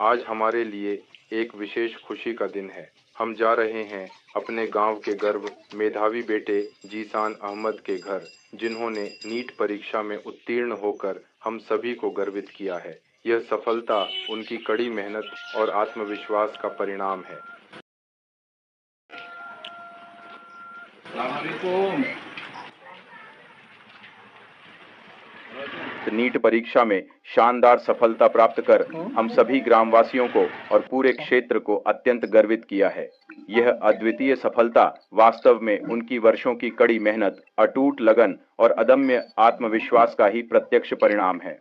आज हमारे लिए एक विशेष खुशी का दिन है। हम जा रहे हैं अपने गांव के गर्व मेधावी बेटे जीसान अहमद के घर, जिन्होंने नीट परीक्षा में उत्तीर्ण होकर हम सभी को गर्वित किया है। यह सफलता उनकी कड़ी मेहनत और आत्मविश्वास का परिणाम है। नीट परीक्षा में शानदार सफलता प्राप्त कर हम सभी ग्रामवासियों को और पूरे क्षेत्र को अत्यंत गर्वित किया है। यह अद्वितीय सफलता वास्तव में उनकी वर्षों की कड़ी मेहनत, अटूट लगन और अदम्य आत्मविश्वास का ही प्रत्यक्ष परिणाम है।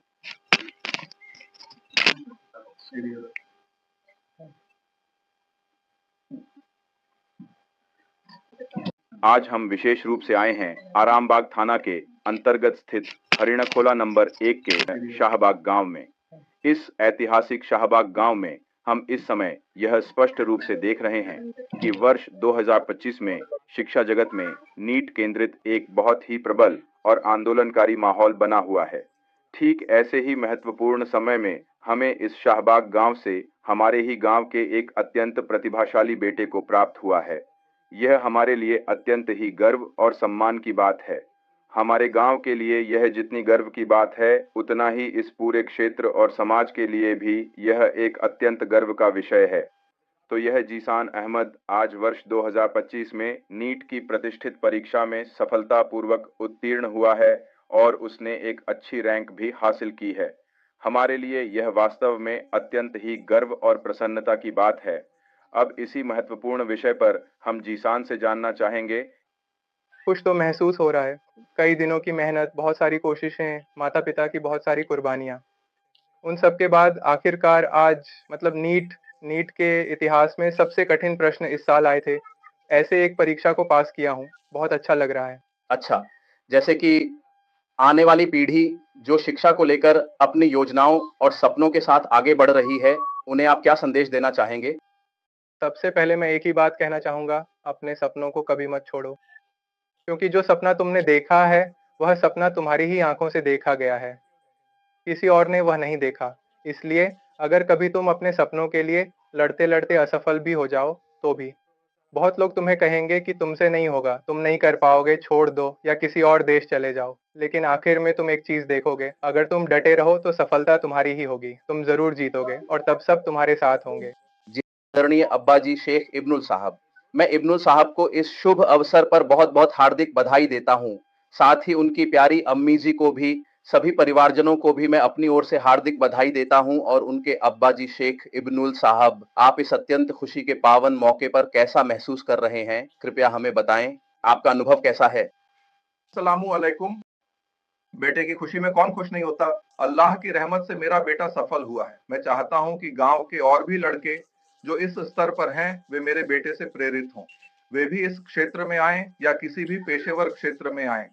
आज हम विशेष रूप से आए हैं आरामबाग थाना के अंतर्गत स्थित हरिणखोला नंबर 1 के शाहबाग गांव में। इस ऐतिहासिक शाहबाग गांव में हम इस समय यह स्पष्ट रूप से देख रहे हैं कि वर्ष 2025 में शिक्षा जगत में नीट केंद्रित एक बहुत ही प्रबल और आंदोलनकारी माहौल बना हुआ है। ठीक ऐसे ही महत्वपूर्ण समय में हमें इस शाहबाग गांव से हमारे ही गांव के एक अत्यंत प्रतिभाशाली बेटे को प्राप्त हुआ है। यह हमारे लिए अत्यंत ही गर्व और सम्मान की बात है। हमारे गांव के लिए यह जितनी गर्व की बात है, उतना ही इस पूरे क्षेत्र और समाज के लिए भी यह एक अत्यंत गर्व का विषय है। तो यह जीसान अहमद आज वर्ष 2025 में नीट की प्रतिष्ठित परीक्षा में सफलतापूर्वक उत्तीर्ण हुआ है और उसने एक अच्छी रैंक भी हासिल की है। हमारे लिए यह वास्तव में अत्यंत ही गर्व और प्रसन्नता की बात है। अब इसी महत्वपूर्ण विषय पर हम जीसान से जानना चाहेंगे। कुछ तो महसूस हो रहा है। कई दिनों की मेहनत, बहुत सारी कोशिशें, माता पिता की बहुत सारी कुर्बानियां, उन सब के बाद आखिरकार आज नीट के इतिहास में सबसे कठिन प्रश्न इस साल आए थे। ऐसे एक परीक्षा को पास किया हूँ। बहुत अच्छा लग रहा है। अच्छा, जैसे कि आने वाली पीढ़ी जो शिक्षा को लेकर अपनी योजनाओं और सपनों के साथ आगे बढ़ रही है, उन्हें आप क्या संदेश देना चाहेंगे? सबसे पहले मैं एक ही बात कहना चाहूंगा, अपने सपनों को कभी मत छोड़ो, क्योंकि जो सपना तुमने देखा है वह सपना तुम्हारी ही आंखों से देखा गया है, किसी और ने वह नहीं देखा। इसलिए अगर कभी तुम अपने सपनों के लिए लड़ते लड़ते असफल भी हो जाओ तो भी, बहुत लोग तुम्हें कहेंगे कि तुमसे नहीं होगा, तुम नहीं कर पाओगे, छोड़ दो या किसी और देश चले जाओ। लेकिन आखिर में तुम एक चीज देखोगे, अगर तुम डटे रहो तो सफलता तुम्हारी ही होगी। तुम जरूर जीतोगे और तब सब तुम्हारे साथ होंगे। जी, आदरणीय अब्बा जी शेख इब्नुल साहब, मैं इब्नुल साहब को इस शुभ अवसर पर बहुत बहुत हार्दिक बधाई देता हूँ। साथ ही उनकी प्यारी अम्मी जी को भी, सभी परिवारजनों को भी मैं अपनी ओर से हार्दिक बधाई देता हूँ। और उनके अब्बा जी शेख इब्नुल साहब, आप इस अत्यंत खुशी के पावन मौके पर कैसा महसूस कर रहे हैं, कृपया हमें बताएं। आपका अनुभव कैसा है? अस्सलामु अलैकुम। बेटे की खुशी में कौन खुश नहीं होता। अल्लाह की रहमत से मेरा बेटा सफल हुआ है। मैं चाहता हूं कि गांव के और भी लड़के जो इस स्तर पर हैं वे मेरे बेटे से प्रेरित हों। वे भी इस क्षेत्र में आएं या किसी भी पेशेवर क्षेत्र में आएं।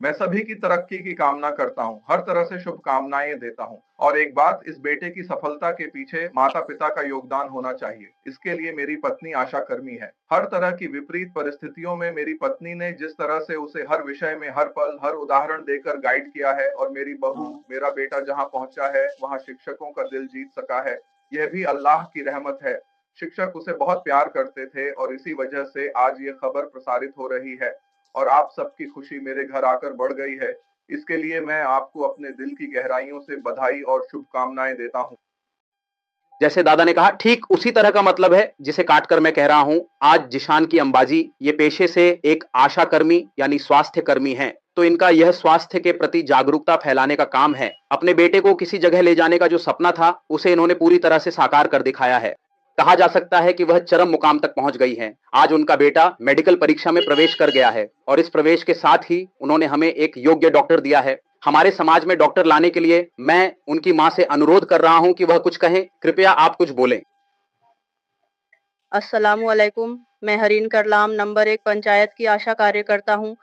मैं सभी की तरक्की की कामना करता हूं, हर तरह से शुभकामनाएं देता हूं। और एक बात, इस बेटे की सफलता के पीछे माता पिता का योगदान होना चाहिए। इसके लिए मेरी पत्नी आशा कर्मी है। हर तरह की विपरीत परिस्थितियों में मेरी पत्नी ने जिस तरह से उसे हर विषय में हर पल हर उदाहरण देकर गाइड किया है, और मेरी बहू, मेरा बेटा जहां पहुंचा है वहां शिक्षकों का दिल जीत सका है, यह भी अल्लाह की रहमत है। शिक्षक उसे बहुत प्यार करते थे और इसी वजह से आज ये खबर प्रसारित हो रही है और आप सबकी खुशी मेरे घर आकर बढ़ गई है। इसके लिए मैं आपको अपने दिल की गहराइयों से बधाई और शुभकामनाएं देता हूं। जैसे दादा ने कहा, ठीक उसी तरह का मतलब है जिसे काटकर मैं कह रहा हूं। आज जिशान की अंबाजी ये पेशे से एक आशा कर्मी यानी स्वास्थ्य कर्मी हैं, तो इनका यह स्वास्थ्य के प्रति जागरूकता फैलाने का काम है। अपने बेटे को किसी जगह ले जाने का जो सपना था, उसे इन्होंने पूरी तरह से साकार कर दिखाया है। कहा जा सकता है कि वह चरम मुकाम तक पहुंच गई हैं। आज उनका बेटा मेडिकल परीक्षा में प्रवेश कर गया है और इस प्रवेश के साथ ही उन्होंने हमें एक योग्य डॉक्टर दिया है। हमारे समाज में डॉक्टर लाने के लिए मैं उनकी मां से अनुरोध कर रहा हूं कि वह कुछ कहें। कृपया आप कुछ बोलें। अस्सलामु अलैकुम। मैं हरीन करलाम नंबर 1 पंचायत की आशा कार्यकर्ता हूँ।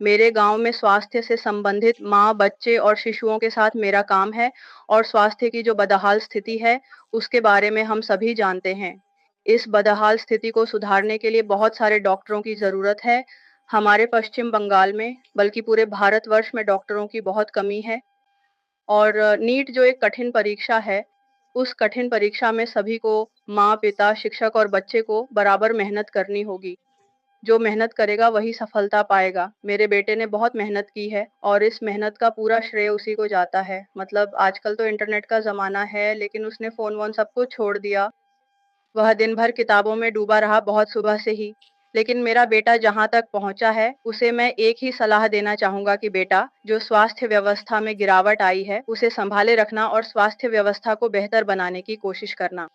मेरे गांव में स्वास्थ्य से संबंधित माँ, बच्चे और शिशुओं के साथ मेरा काम है और स्वास्थ्य की जो बदहाल स्थिति है उसके बारे में हम सभी जानते हैं। इस बदहाल स्थिति को सुधारने के लिए बहुत सारे डॉक्टरों की ज़रूरत है। हमारे पश्चिम बंगाल में, बल्कि पूरे भारतवर्ष में डॉक्टरों की बहुत कमी है। और नीट जो एक कठिन परीक्षा है, उस कठिन परीक्षा में सभी को माँ, पिता, शिक्षक और बच्चे को बराबर मेहनत करनी होगी। जो मेहनत करेगा वही सफलता पाएगा। मेरे बेटे ने बहुत मेहनत की है और इस मेहनत का पूरा श्रेय उसी को जाता है। मतलब आजकल तो इंटरनेट का ज़माना है, लेकिन उसने फ़ोन-वोन सब कुछ छोड़ दिया। वह दिन भर किताबों में डूबा रहा बहुत सुबह से ही। लेकिन मेरा बेटा जहाँ तक पहुँचा है, उसे मैं एक ही सलाह देना चाहूँगा कि बेटा, जो स्वास्थ्य व्यवस्था में गिरावट आई है, उसे सँभाले रखना और स्वास्थ्य व्यवस्था को बेहतर बनाने की कोशिश करना।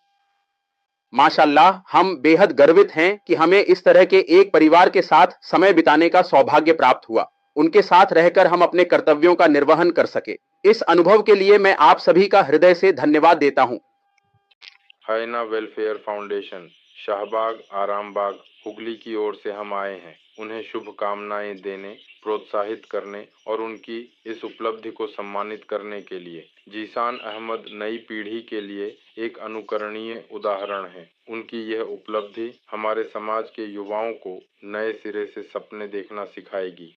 माशाल्लाह, हम बेहद गर्वित हैं कि हमें इस तरह के एक परिवार के साथ समय बिताने का सौभाग्य प्राप्त हुआ। उनके साथ रहकर हम अपने कर्तव्यों का निर्वहन कर सके। इस अनुभव के लिए मैं आप सभी का हृदय से धन्यवाद देता हूं। हायना वेलफेयर फाउंडेशन, शाहबाग आरामबाग, हुगली की ओर से हम आए हैं उन्हें शुभकामनाएं देने, प्रोत्साहित करने और उनकी इस उपलब्धि को सम्मानित करने के लिए। जीशान अहमद नई पीढ़ी के लिए एक अनुकरणीय उदाहरण है। उनकी यह उपलब्धि हमारे समाज के युवाओं को नए सिरे से सपने देखना सिखाएगी।